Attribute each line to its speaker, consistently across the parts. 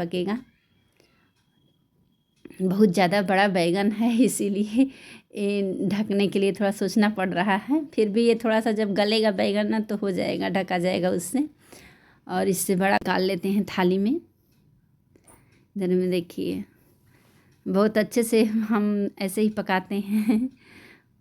Speaker 1: पकेगा। बहुत ज़्यादा बड़ा बैगन है, इसीलिए ढकने के लिए थोड़ा सोचना पड़ रहा है। फिर भी ये थोड़ा सा जब गलेगा बैगन ना तो हो जाएगा, ढका जाएगा उससे। और इससे बड़ा निकाल लेते हैं थाली में। इधर में देखिए बहुत अच्छे से हम ऐसे ही पकाते हैं।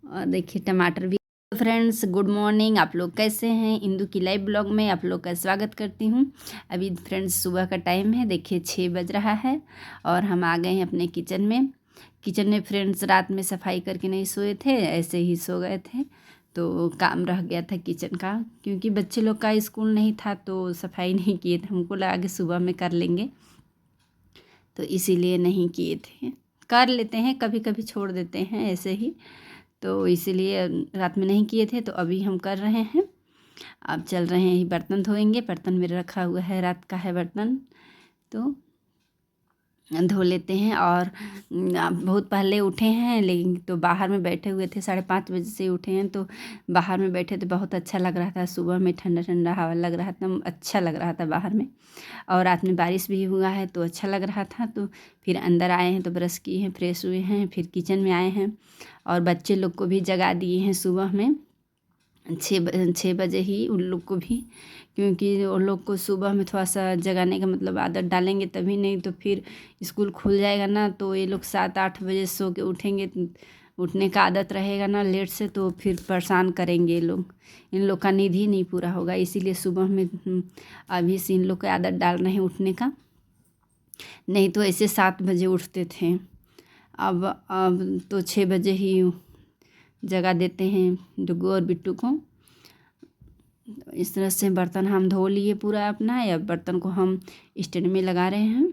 Speaker 1: और देखिए टमाटर भी। फ्रेंड्स गुड मॉर्निंग, आप लोग कैसे हैं? इंदू की लाइव ब्लॉग में आप लोग का स्वागत करती हूँ। अभी फ्रेंड्स सुबह का टाइम है, देखिए 6 बज रहा है और हम आ गए हैं अपने किचन में फ्रेंड्स रात में सफाई करके नहीं सोए थे, ऐसे ही सो गए थे तो काम रह गया था किचन का, क्योंकि बच्चे लोग का स्कूल नहीं था तो सफाई नहीं किए थे। हमको लगा कि सुबह में कर लेंगे तो इसीलिए नहीं किए थे। कर लेते हैं, कभी कभी छोड़ देते हैं ऐसे ही, तो इसीलिए रात में नहीं किए थे। तो अभी हम कर रहे हैं, अब चल रहे हैं बर्तन धोएंगे। बर्तन मेरा रखा हुआ है, रात का है बर्तन, तो धो लेते हैं। और बहुत पहले उठे हैं, लेकिन तो बाहर में बैठे हुए थे, 5:30 बजे से उठे हैं तो बाहर में बैठे तो बहुत अच्छा लग रहा था। सुबह में ठंडा ठंडा हवा लग रहा था, अच्छा लग रहा था बाहर में। और रात में बारिश भी हुआ है तो अच्छा लग रहा था। तो फिर अंदर आए हैं तो ब्रश किए हैं, फ्रेश हुए हैं, फिर किचन में आए हैं और बच्चे लोग को भी जगा दिए हैं सुबह में 6 बजे ही उन लोग को भी, क्योंकि उन लोग को सुबह में थोड़ा सा जगाने का मतलब आदत डालेंगे तभी, नहीं तो फिर स्कूल खुल जाएगा ना तो ये लोग 7-8 बजे सो के उठेंगे, उठने का आदत रहेगा ना लेट से, तो फिर परेशान करेंगे ये लोग। इन लोग का नींद ही नहीं पूरा होगा, इसीलिए सुबह में अभी से इन लोग की आदत डाल रहे हैं उठने का। नहीं तो ऐसे 7 बजे उठते थे, अब तो 6 बजे ही जगा देते हैं डुग्गू और बिट्टू को। इस तरह से बर्तन हम धो लिए पूरा अपना, या बर्तन को हम स्टैंड में लगा रहे हैं।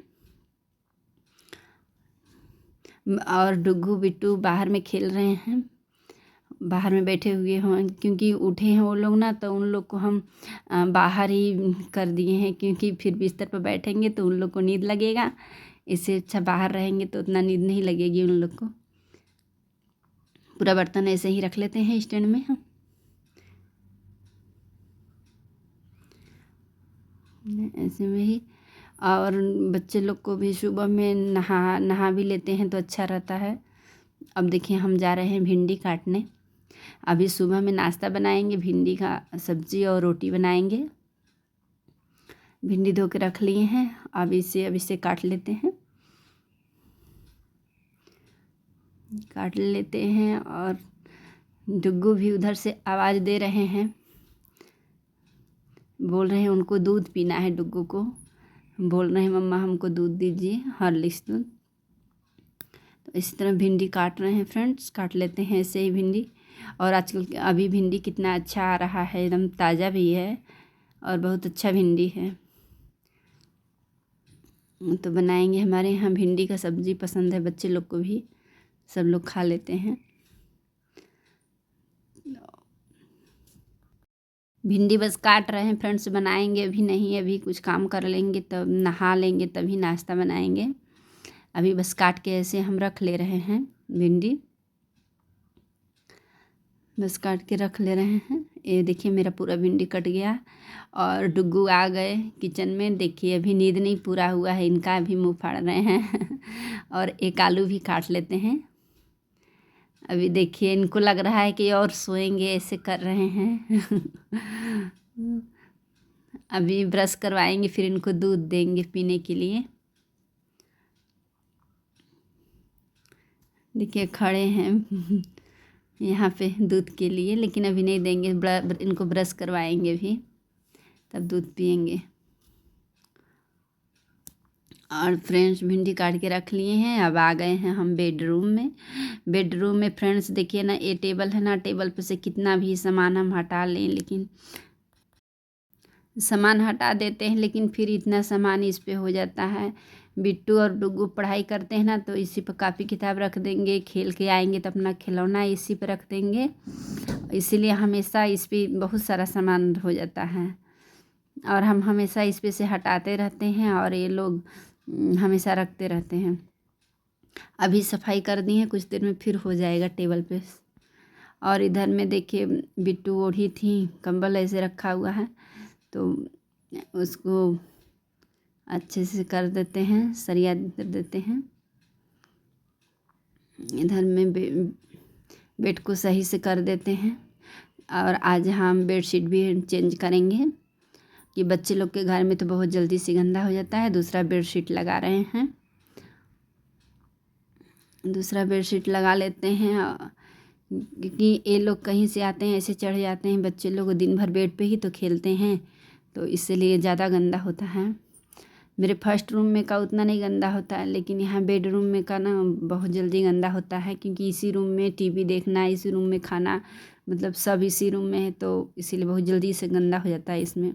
Speaker 1: और डुग्गू बिट्टू बाहर में खेल रहे हैं, बाहर में बैठे हुए हों, क्योंकि उठे हैं वो लोग ना, तो उन लोग को हम बाहर ही कर दिए हैं, क्योंकि फिर बिस्तर पर बैठेंगे तो उन लोग को नींद लगेगा। इससे अच्छा बाहर रहेंगे तो उतना नींद नहीं लगेगी उन लोग को। पूरा बर्तन ऐसे ही रख लेते हैं स्टैंड में हम, ऐसे में ही। और बच्चे लोग को भी सुबह में नहा भी लेते हैं तो अच्छा रहता है। अब देखिए हम जा रहे हैं भिंडी काटने। अभी सुबह में नाश्ता बनाएंगे, भिंडी का सब्जी और रोटी बनाएंगे। भिंडी धो के रख लिए हैं, अब इसे काट लेते हैं, काट लेते हैं। और डुग्गू भी उधर से आवाज़ दे रहे हैं, बोल रहे हैं उनको दूध पीना है। डुग्गू को बोल रहे हैं मम्मा हमको दूध दीजिए, हॉर्लिक्स दूध। तो इसी तरह भिंडी काट रहे हैं फ्रेंड्स, काट लेते हैं ऐसे ही भिंडी। और आजकल अभी भिंडी कितना अच्छा आ रहा है, एकदम ताज़ा भी है और बहुत अच्छा भिंडी है। तो बनाएंगे, हमारे यहाँ भिंडी का सब्ज़ी पसंद है बच्चे लोग को भी, सब लोग खा लेते हैं। भिंडी बस काट रहे हैं फ्रेंड्स, बनाएंगे अभी नहीं, अभी कुछ काम कर लेंगे तब नहा लेंगे तभी नाश्ता बनाएंगे। अभी बस काट के ऐसे हम रख ले रहे हैं भिंडी, बस काट के रख ले रहे हैं। ये देखिए मेरा पूरा भिंडी कट गया। और डुग्गू आ गए किचन में, देखिए अभी नींद नहीं पूरा हुआ है इनका, अभी मुँह फाड़ रहे हैं। और एक आलू भी काट लेते हैं। अभी देखिए इनको लग रहा है कि और सोएंगे, ऐसे कर रहे हैं। अभी ब्रश करवाएंगे फिर इनको दूध देंगे पीने के लिए। देखिए खड़े हैं यहाँ पे दूध के लिए, लेकिन अभी नहीं देंगे, इनको ब्रश करवाएंगे भी तब दूध पियेंगे। और फ्रेंड्स भिंडी काट के रख लिए हैं, अब आ गए हैं हम बेडरूम में। बेडरूम में फ्रेंड्स देखिए ना, ये टेबल है ना, टेबल पे से कितना भी सामान हम हटा लें, लेकिन सामान हटा देते हैं लेकिन फिर इतना सामान इस पे हो जाता है। बिट्टू और डुग्गू पढ़ाई करते हैं ना, तो इसी पर कापी किताब रख देंगे, खेल के आएंगे तो अपना खिलौना इसी पर रख देंगे, इसीलिए हमेशा इस पर बहुत सारा सामान हो जाता है। और हम हमेशा इस पे से हटाते रहते हैं और ये लोग हमेशा रखते रहते हैं। अभी सफाई कर दी है, कुछ देर में फिर हो जाएगा टेबल पे। और इधर में देखिए बिट्टू ओढ़ी थी, कंबल ऐसे रखा हुआ है तो उसको अच्छे से कर देते हैं, सरिया कर देते हैं। इधर में बेड को सही से कर देते हैं। और आज हम बेडशीट भी चेंज करेंगे कि बच्चे लोग के घर में तो बहुत जल्दी से गंदा हो जाता है। दूसरा बेडशीट लगा रहे हैं, दूसरा बेडशीट लगा लेते हैं क्योंकि ये लोग कहीं से आते हैं, ऐसे चढ़ जाते हैं। बच्चे लोग दिन भर बेड पे ही तो खेलते हैं, तो इसलिए ज़्यादा गंदा होता है। मेरे फर्स्ट रूम में का उतना नहीं गंदा होता है, लेकिन यहाँ बेडरूम में का ना बहुत जल्दी गंदा होता है, क्योंकि इसी रूम में टीवी देखना, इसी रूम में खाना, मतलब सब इसी रूम में है, तो इसीलिए बहुत जल्दी से गंदा हो जाता है इसमें।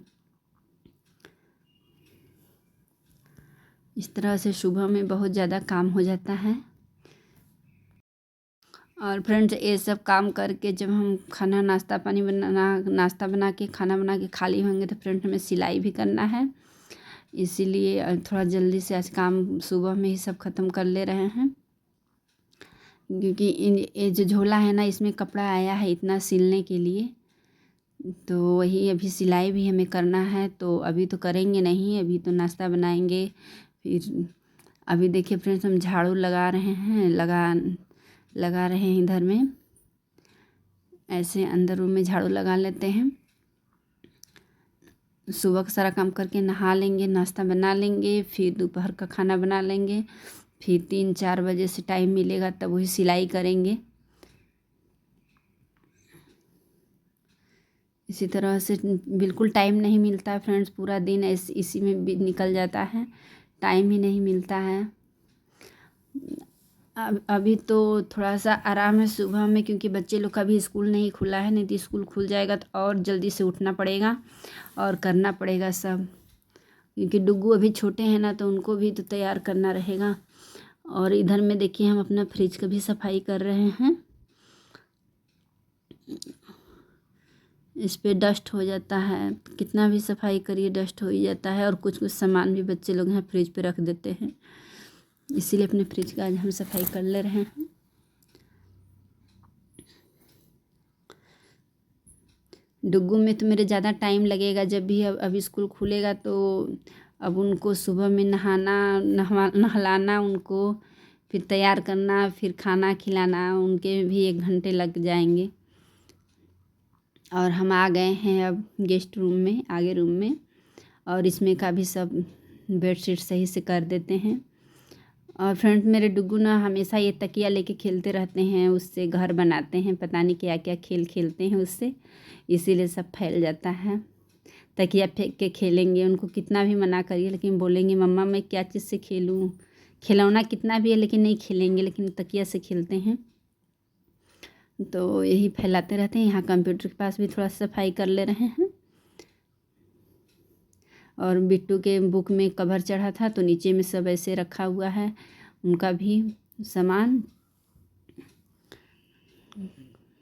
Speaker 1: इस तरह से सुबह में बहुत ज़्यादा काम हो जाता है। और फ्रेंड्स, ये सब काम करके जब हम खाना नाश्ता बना के खाना बना के खाली होंगे, तो फ्रेंड्स हमें सिलाई भी करना है। इसीलिए थोड़ा जल्दी से आज काम सुबह में ही सब ख़त्म कर ले रहे हैं, क्योंकि ये जो झोला है ना, इसमें कपड़ा आया है इतना सिलने के लिए, तो वही अभी सिलाई भी हमें करना है। तो अभी तो करेंगे नहीं, अभी तो नाश्ता बनाएंगे। फिर अभी देखिए फ्रेंड्स, हम झाड़ू लगा रहे हैं, लगा रहे हैं इधर में, ऐसे अंदर रूम में झाड़ू लगा लेते हैं। सुबह का सारा काम करके नहा लेंगे, नाश्ता बना लेंगे, फिर दोपहर का खाना बना लेंगे। फिर 3-4 बजे से टाइम मिलेगा तब वही सिलाई करेंगे। इसी तरह से बिल्कुल टाइम नहीं मिलता है फ्रेंड्स, पूरा दिन इसी में भी निकल जाता है, टाइम ही नहीं मिलता है। अभी तो थोड़ा सा आराम है सुबह में, क्योंकि बच्चे लोग का भी स्कूल नहीं खुला है, नहीं तो स्कूल खुल जाएगा तो और जल्दी से उठना पड़ेगा और करना पड़ेगा सब, क्योंकि डुग्गू अभी छोटे हैं ना, तो उनको भी तो तैयार करना रहेगा। और इधर में देखिए हम अपना फ्रिज का भी सफाई कर रहे हैं। इस पे डस्ट हो जाता है, कितना भी सफाई करिए डस्ट हो ही जाता है। और कुछ कुछ सामान भी बच्चे लोग यहाँ फ्रिज पे रख देते हैं, इसीलिए अपने फ्रिज का आज हम सफाई कर ले रहे हैं। डुग्गू में तो मेरे ज़्यादा टाइम लगेगा, जब भी अब स्कूल खुलेगा तो अब उनको सुबह में नहलाना, उनको फिर तैयार करना, फिर खाना खिलाना, उनके भी 1 घंटे लग जाएंगे। और हम आ गए हैं अब गेस्ट रूम में, आगे रूम में, और इसमें का भी सब बेडशीट सही से कर देते हैं। और फ्रेंड्स, मेरे डुग्गू ना हमेशा ये तकिया लेके खेलते रहते हैं, उससे घर बनाते हैं, पता नहीं क्या क्या खेल खेलते हैं उससे, इसीलिए सब फैल जाता है। तकिया फेंक के खेलेंगे, उनको कितना भी मना करिए लेकिन बोलेंगे मम्मा मैं क्या चीज़ से खेलूँ। खिलौना कितना भी है लेकिन नहीं खेलेंगे, लेकिन तकिया से खेलते हैं, तो यही फैलाते रहते हैं। यहाँ कंप्यूटर के पास भी थोड़ा सफाई कर ले रहे हैं। और बिट्टू के बुक में कवर चढ़ा था, तो नीचे में सब ऐसे रखा हुआ है, उनका भी सामान,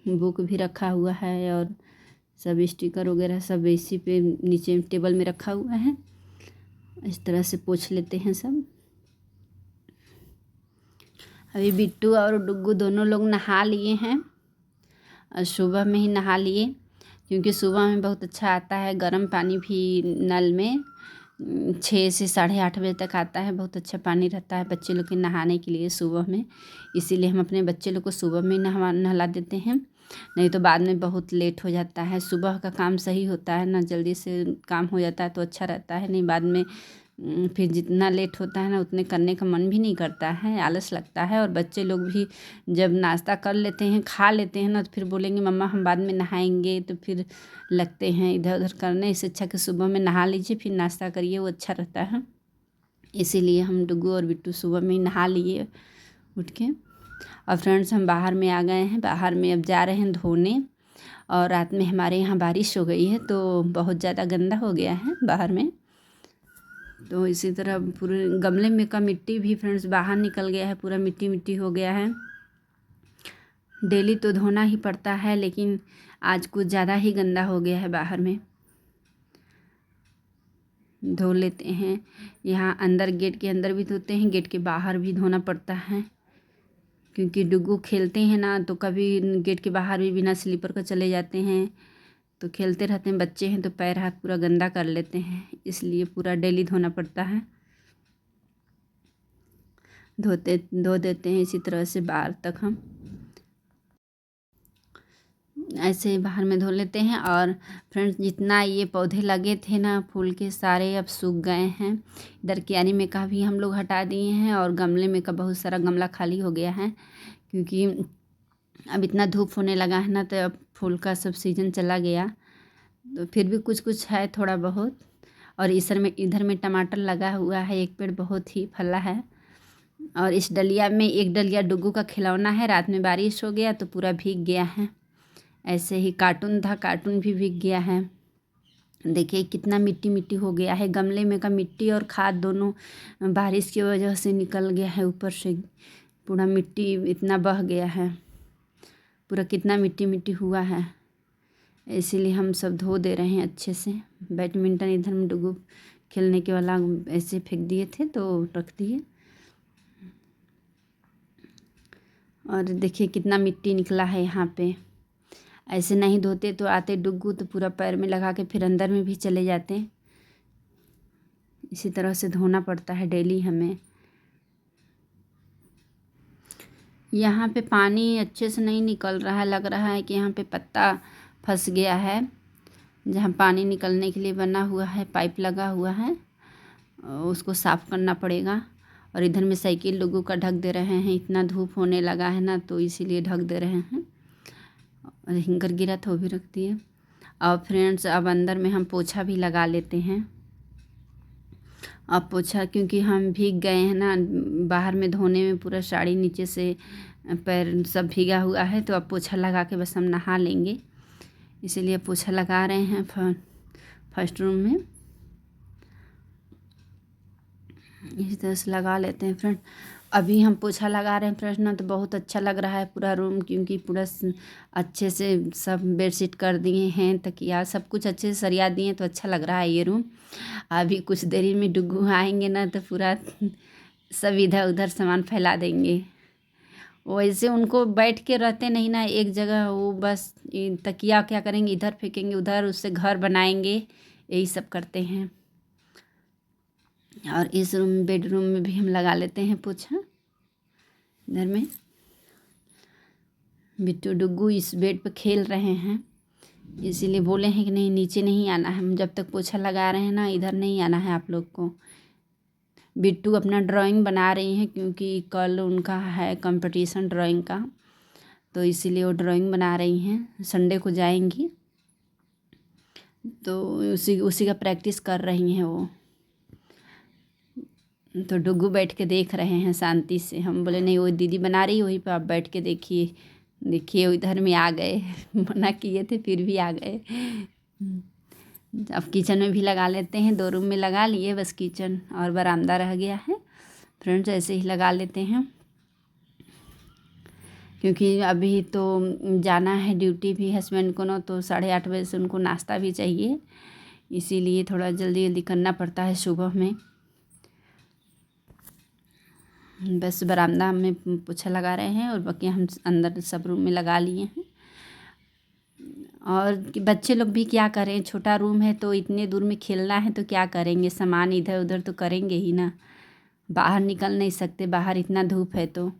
Speaker 1: बुक भी रखा हुआ है, और सब स्टिकर वगैरह सब इसी पे नीचे टेबल में रखा हुआ है। इस तरह से पोंछ लेते हैं सब। अभी बिट्टू और डुग्गू दोनों लोग नहा लिए हैं, और सुबह में ही नहा लिए, क्योंकि सुबह में बहुत अच्छा आता है गर्म पानी भी नल में, 6 से 8:30 बजे तक आता है, बहुत अच्छा पानी रहता है बच्चे लोग के नहाने के लिए सुबह में। इसीलिए हम अपने बच्चे लोग को सुबह में नहला देते हैं, नहीं तो बाद में बहुत लेट हो जाता है। सुबह का काम सही होता है ना, जल्दी से काम हो जाता है तो अच्छा रहता है, नहीं बाद में फिर जितना लेट होता है ना उतने करने का मन भी नहीं करता है, आलस लगता है। और बच्चे लोग भी जब नाश्ता कर लेते हैं, खा लेते हैं ना, तो फिर बोलेंगे मम्मा हम बाद में नहाएंगे, तो फिर लगते हैं इधर उधर करने। इससे अच्छा कि सुबह में नहा लीजिए फिर नाश्ता करिए, वो अच्छा रहता है। इसीलिए हम डुग्गू और बिट्टू सुबह में ही नहा लिए उठ के। और फ्रेंड्स, हम बाहर में आ गए हैं, बाहर में अब जा रहे हैं धोने। और रात में हमारे यहाँ बारिश हो गई है, तो बहुत ज़्यादा गंदा हो गया है बाहर में, तो इसी तरह पूरे गमले में का मिट्टी भी फ्रेंड्स बाहर निकल गया है, पूरा मिट्टी मिट्टी हो गया है। डेली तो धोना ही पड़ता है, लेकिन आज कुछ ज़्यादा ही गंदा हो गया है, बाहर में धो लेते हैं। यहाँ अंदर गेट के अंदर भी धोते हैं, गेट के बाहर भी धोना पड़ता है, क्योंकि डुग्गू खेलते हैं ना, तो कभी गेट के बाहर भी बिना स्लीपर का चले जाते हैं, तो खेलते रहते हैं, बच्चे हैं तो पैर हाथ पूरा गंदा कर लेते हैं, इसलिए पूरा डेली धोना पड़ता है। धो देते हैं इसी तरह से बाहर तक हम ऐसे ही बाहर में धो लेते हैं। और फ्रेंड्स जितना ये पौधे लगे थे ना फूल के सारे अब सूख गए हैं। इधर क्यारी में का भी हम लोग हटा दिए हैं और गमले में का बहुत सारा गमला खाली हो गया है, क्योंकि अब इतना धूप होने लगा है ना, तो अब फूल का सब सीजन चला गया। तो फिर भी कुछ कुछ है थोड़ा बहुत। और इधर में टमाटर लगा हुआ है, एक पेड़ बहुत ही फला है। और इस डलिया में एक डलिया डुग्गू का खिलौना है, रात में बारिश हो गया तो पूरा भीग गया है। ऐसे ही कार्टून था, कार्टून भी भीग गया है। देखिए कितना मिट्टी मिट्टी हो गया है। गमले में का मिट्टी और खाद दोनों बारिश की वजह से निकल गया है, ऊपर से पूरा मिट्टी इतना बह गया है, पूरा कितना मिट्टी मिट्टी हुआ है। इसीलिए हम सब धो दे रहे हैं अच्छे से। बैडमिंटन इधर में डुग्गू खेलने के वाला ऐसे फेंक दिए थे तो रख दिए। और देखिए कितना मिट्टी निकला है यहाँ पे। ऐसे नहीं धोते तो आते डुग्गू तो पूरा पैर में लगा के फिर अंदर में भी चले जाते। इसी तरह से धोना पड़ता है डेली हमें। यहाँ पे पानी अच्छे से नहीं निकल रहा है, लग रहा है कि यहाँ पे पत्ता फंस गया है। जहाँ पानी निकलने के लिए बना हुआ है पाइप लगा हुआ है, उसको साफ़ करना पड़ेगा। और इधर में साइकिल लोगों का ढक दे रहे हैं, इतना धूप होने लगा है ना तो इसीलिए ढक दे रहे हैं। और हिंगर गिरा तो भी रख दिए। और फ्रेंड्स अब अंदर में हम पोछा भी लगा लेते हैं। अब पोछा क्योंकि हम भीग गए हैं ना, बाहर में धोने में पूरा साड़ी नीचे से पैर सब भीगा हुआ है, तो अब पोछा लगा के बस हम नहा लेंगे। इसीलिए पोछा लगा रहे हैं फर्स्ट रूम में। इसी तरह से लगा लेते हैं फ्रेंड। अभी हम पोछा लगा रहे हैं फ्रेंड ना, तो बहुत अच्छा लग रहा है पूरा रूम, क्योंकि पूरा अच्छे से सब बेडशीट कर दिए हैं, तकिया सब कुछ अच्छे से सरिया दिए हैं, तो अच्छा लग रहा है ये रूम। अभी कुछ देरी में डुग्गू आएंगे ना तो पूरा सब इधर उधर सामान फैला देंगे। वैसे उनको बैठ के रहते नहीं ना एक जगह, वो बस तकिया क्या करेंगे, इधर फेंकेंगे उधर, उससे घर बनाएंगे, यही सब करते हैं। और इस रूम बेडरूम में भी हम लगा लेते हैं पोछा। इधर में बिट्टू डुग्गू इस बेड पे खेल रहे हैं, इसीलिए बोले हैं कि नहीं नीचे नहीं आना है, हम जब तक पोछा लगा रहे हैं ना इधर नहीं आना है आप लोग को। बिट्टू अपना ड्राइंग बना रही हैं, क्योंकि कल उनका है कंपटीशन ड्राइंग का, तो इसीलिए वो ड्राइंग बना रही हैं। संडे को जाएंगी तो उसी का प्रैक्टिस कर रही हैं वो। तो डुग्गू बैठ के देख रहे हैं शांति से। हम बोले नहीं वो दीदी बना रही है, वहीं पर आप बैठ के देखिए। देखिए इधर में आ गए मना किए थे फिर भी आ गए। अब किचन में भी लगा लेते हैं, 2 रूम में लगा लिए, बस किचन और बरामदा रह गया है। फ्रेंड्स ऐसे ही लगा लेते हैं, क्योंकि अभी तो जाना है ड्यूटी भी हस्बैंड को ना, तो 8:30 बजे से उनको नाश्ता भी चाहिए, इसीलिए थोड़ा जल्दी जल्दी करना पड़ता है सुबह में। बस बरामदा में पोछा लगा रहे हैं और बाकी हम अंदर सब रूम में लगा लिए हैं। और बच्चे लोग भी क्या करें, छोटा रूम है तो इतने दूर में खेलना है तो क्या करेंगे, सामान इधर उधर तो करेंगे ही ना, बाहर निकल नहीं सकते, बाहर इतना धूप है तो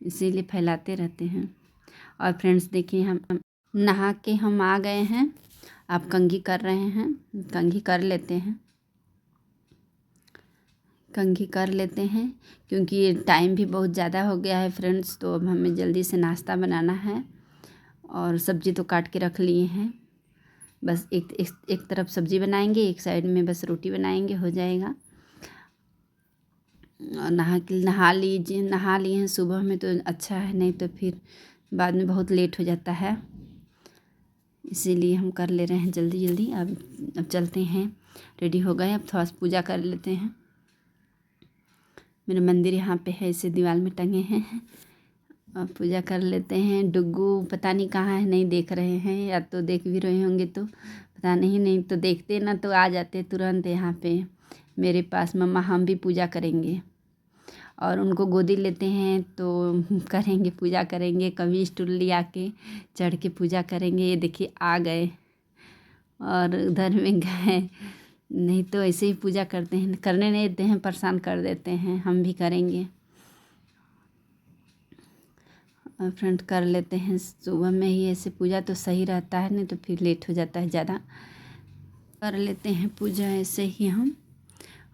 Speaker 1: इसीलिए फैलाते रहते हैं। और फ्रेंड्स देखिए हम नहा के हम आ गए हैं, आप कंघी कर रहे हैं, कंघी कर लेते हैं, कंघी कर लेते हैं, क्योंकि टाइम भी बहुत ज़्यादा हो गया है फ्रेंड्स। तो अब हमें जल्दी से नाश्ता बनाना है और सब्ज़ी तो काट के रख लिए हैं, बस एक तरफ सब्ज़ी बनाएंगे, एक साइड में बस रोटी बनाएंगे, हो जाएगा। और नहा लिए हैं सुबह में तो अच्छा है, नहीं तो फिर बाद में बहुत लेट हो जाता है, इसीलिए हम कर ले रहे हैं जल्दी जल्दी। अब चलते हैं, रेडी हो गए, अब थोड़ा सा पूजा कर लेते हैं। मेरा मंदिर यहाँ पे है, इसे दीवार में टंगे हैं, अब पूजा कर लेते हैं। डुग्गू पता नहीं कहाँ है, नहीं देख रहे हैं, या तो देख भी रहे होंगे तो पता नहीं तो देखते ना तो आ जाते तुरंत यहाँ पे मेरे पास, मम्मा हम भी पूजा करेंगे। और उनको गोदी लेते हैं तो करेंगे, पूजा करेंगे, कभी स्टूल लिया के चढ़ के पूजा करेंगे। ये देखिए आ गए और उधर में गए नहीं तो ऐसे ही पूजा करते हैं, करने नहीं देते हैं, परेशान कर देते हैं। हम भी करेंगे और फ्रेंड कर लेते हैं सुबह में ही ऐसे पूजा तो सही रहता है, नहीं तो फिर लेट हो जाता है ज़्यादा। कर लेते हैं पूजा ऐसे ही हम।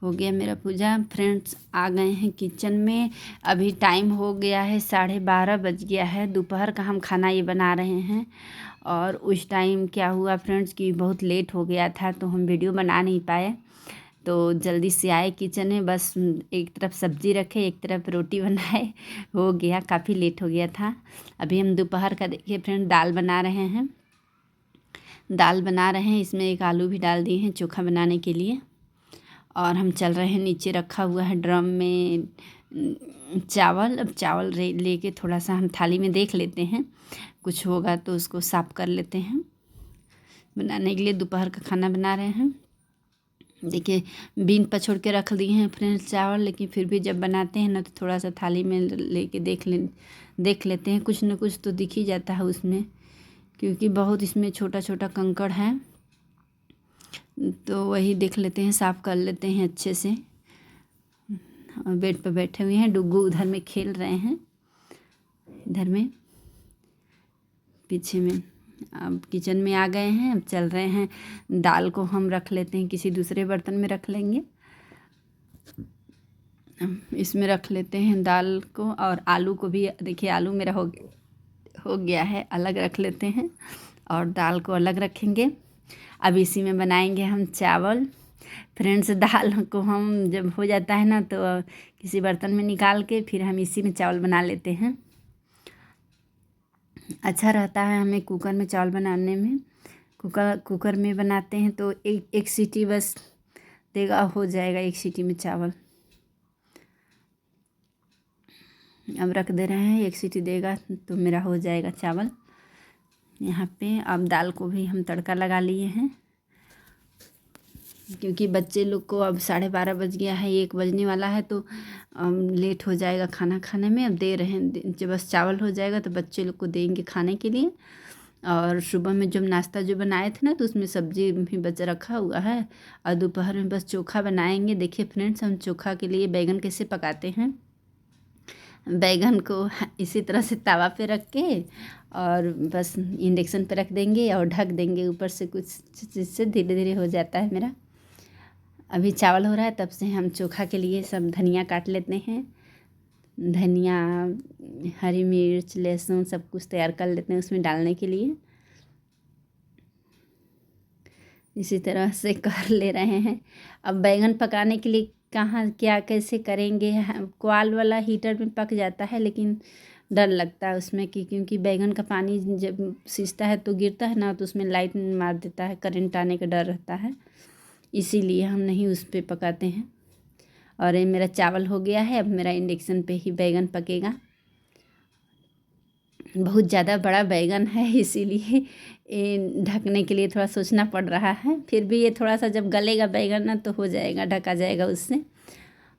Speaker 1: हो गया मेरा पूजा। फ्रेंड्स आ गए हैं किचन में। अभी टाइम हो गया है 12:30 बज गया है। दोपहर का हम खाना ये बना रहे हैं। और उस टाइम क्या हुआ फ्रेंड्स कि बहुत लेट हो गया था तो हम वीडियो बना नहीं पाए। तो जल्दी से आए किचन में, बस एक तरफ सब्ज़ी रखे एक तरफ रोटी बनाए, हो गया, काफ़ी लेट हो गया था। अभी हम दोपहर का देखिए फ्रेंड दाल बना रहे हैं। इसमें एक आलू भी डाल दिए हैं चोखा बनाने के लिए। और हम चल रहे हैं, नीचे रखा हुआ है ड्रम में चावल। अब चावल लेके थोड़ा सा हम थाली में देख लेते हैं, कुछ होगा तो उसको साफ़ कर लेते हैं। बनाने के लिए दोपहर का खाना बना रहे हैं। देखिए बीन पछोड़ के रख दिए हैं फ्रेंड्स चावल, लेकिन फिर भी जब बनाते हैं ना तो थोड़ा सा थाली में लेके देख लेते हैं। कुछ न कुछ तो दिख ही जाता है उसमें, क्योंकि बहुत इसमें छोटा छोटा कंकड़ है, तो वही देख लेते हैं, साफ़ कर लेते हैं अच्छे से। और बेड पर बैठे हुए हैं, डुग्गू उधर में खेल रहे हैं, इधर में पीछे में। अब किचन में आ गए हैं, अब चल रहे हैं। दाल को हम रख लेते हैं, किसी दूसरे बर्तन में रख लेंगे। इसमें रख लेते हैं दाल को, और आलू को भी देखिए आलू मेरा हो गया है, अलग रख लेते हैं और दाल को अलग रखेंगे। अब इसी में बनाएंगे हम चावल। फ्रेंड्स दाल को हम जब हो जाता है ना तो किसी बर्तन में निकाल के फिर हम इसी में चावल बना लेते हैं। अच्छा रहता है हमें कुकर में चावल बनाने में। कुकर में बनाते हैं तो एक सीटी बस देगा, हो जाएगा एक सीटी में चावल। अब रख दे रहे हैं, एक सीटी देगा तो मेरा हो जाएगा चावल यहाँ पे। अब दाल को भी हम तड़का लगा लिए हैं, क्योंकि बच्चे लोग को अब 12:30 बज गया है, 1 बजने वाला है, तो लेट हो जाएगा खाना खाने में। अब दे रहे हैं, जब बस चावल हो जाएगा तो बच्चे लोग को देंगे खाने के लिए। और सुबह में जब नाश्ता जो बनाए थे ना तो उसमें सब्जी भी बच रखा हुआ है, और दोपहर में बस चोखा बनाएंगे। देखिए फ्रेंड्स हम चोखा के लिए बैगन कैसे पकाते हैं। बैगन को इसी तरह से तवा पे रख के और बस इंडक्शन पे रख देंगे और ढक देंगे ऊपर से कुछ, जिससे धीरे धीरे हो जाता है मेरा। अभी चावल हो रहा है, तब से हम चोखा के लिए सब धनिया काट लेते हैं। धनिया, हरी मिर्च, लहसुन सब कुछ तैयार कर लेते हैं उसमें डालने के लिए। इसी तरह से कर ले रहे हैं। अब बैगन पकाने के लिए कहाँ क्या कैसे करेंगे, क्वाल वाला हीटर में पक जाता है, लेकिन डर लगता है उसमें कि क्योंकि बैगन का पानी जब सींचता है तो गिरता है ना, तो उसमें लाइट मार देता है, करंट आने का डर रहता है, इसीलिए हम नहीं उस पर पकाते हैं। और ये मेरा चावल हो गया है, अब मेरा इंडक्शन पे ही बैगन पकेगा। बहुत ज़्यादा बड़ा बैगन है, इसीलिए ये ढकने के लिए थोड़ा सोचना पड़ रहा है। फिर भी ये थोड़ा सा जब गलेगा बैगन ना तो हो जाएगा, ढका जाएगा उससे।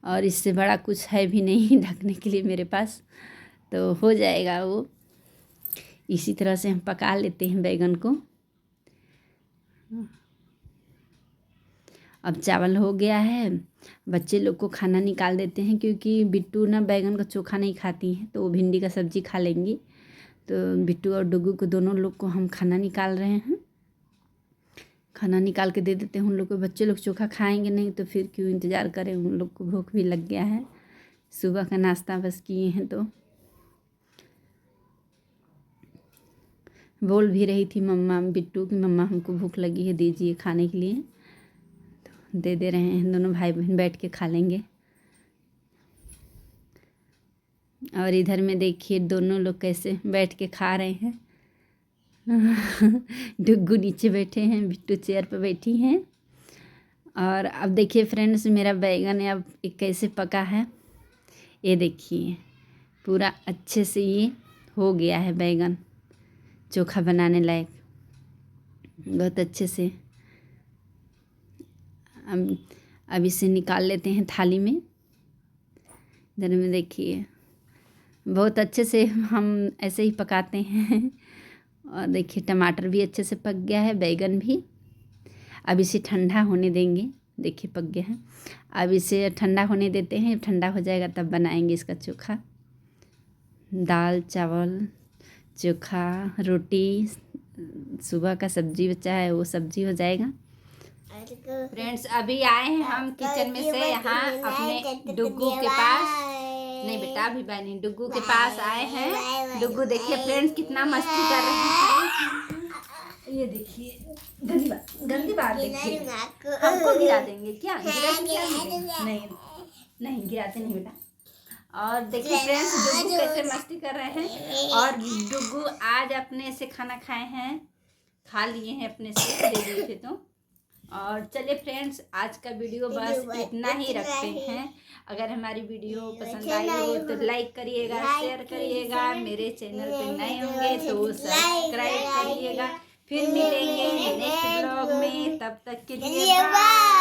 Speaker 1: और इससे बड़ा कुछ है भी नहीं ढकने के लिए मेरे पास, तो हो जाएगा वो। इसी तरह से हम पका लेते हैं बैगन को। अब चावल हो गया है, बच्चे लोग को खाना निकाल देते हैं, क्योंकि बिट्टू ना बैगन का चोखा नहीं खाती हैं, तो वो भिंडी का सब्ज़ी खा लेंगी। तो बिट्टू और डुग्गू को दोनों लोग को हम खाना निकाल रहे हैं। खाना निकाल के दे देते हैं उन लोग को। बच्चे लोग चोखा खाएंगे नहीं तो फिर क्यों इंतज़ार करें, उन लोग को भूख भी लग गया है। सुबह का नाश्ता बस किए हैं, तो बोल भी रही थी मम्मा, बिट्टू की मम्मा हमको भूख लगी है, दीजिए खाने के लिए। तो दे रहे हैं, दोनों भाई बहन बैठ के खा लेंगे। और इधर में देखिए दोनों लोग कैसे बैठ के खा रहे हैं। डुग्गू नीचे बैठे हैं, बिट्टू चेयर पर बैठी हैं। और अब देखिए फ्रेंड्स मेरा बैगन अब एक कैसे पका है, ये देखिए पूरा अच्छे से ये हो गया है बैगन, चोखा बनाने लायक बहुत अच्छे से। अब इसे निकाल लेते हैं थाली में। इधर में देखिए बहुत अच्छे से हम ऐसे ही पकाते हैं। और देखिए टमाटर भी अच्छे से पक गया है, बैगन भी। अब इसे ठंडा होने देंगे देखिए पक गया है। अब इसे ठंडा होने देते हैं, ठंडा हो जाएगा तब बनाएंगे इसका चोखा। दाल चावल चोखा रोटी, सुबह का सब्जी बचा है वो सब्जी हो जाएगा। फ्रेंड्स अभी आए हैं हम किचन में से यहाँ अपने डुग्गू के पास। नहीं बेटा अभी बाय नहीं, डुग्गू के पास आए हैं। डुग्गू देखिए फ्रेंड्स कितना मस्ती कर रहे हैं। ये देखिए गंदी बात देखिए, हमको गिरा देंगे क्या? नहीं नहीं गिराते नहीं बेटा। और देखिए फ्रेंड्स डुग्गू कैसे मस्ती कर रहे हैं। और डुग्गू आज अपने से खाना खाए हैं, खा लिए हैं अपने से, दे दिए थे तो। और चलिए फ्रेंड्स आज का वीडियो बस इतना ही रखते हैं। अगर हमारी वीडियो पसंद आई हो तो लाइक करिएगा, शेयर करिएगा, मेरे चैनल पे नए होंगे तो सब्सक्राइब करिएगा। फिर मिलेंगे नेक्स्ट ब्लॉग में, तब तक के लिए बाय।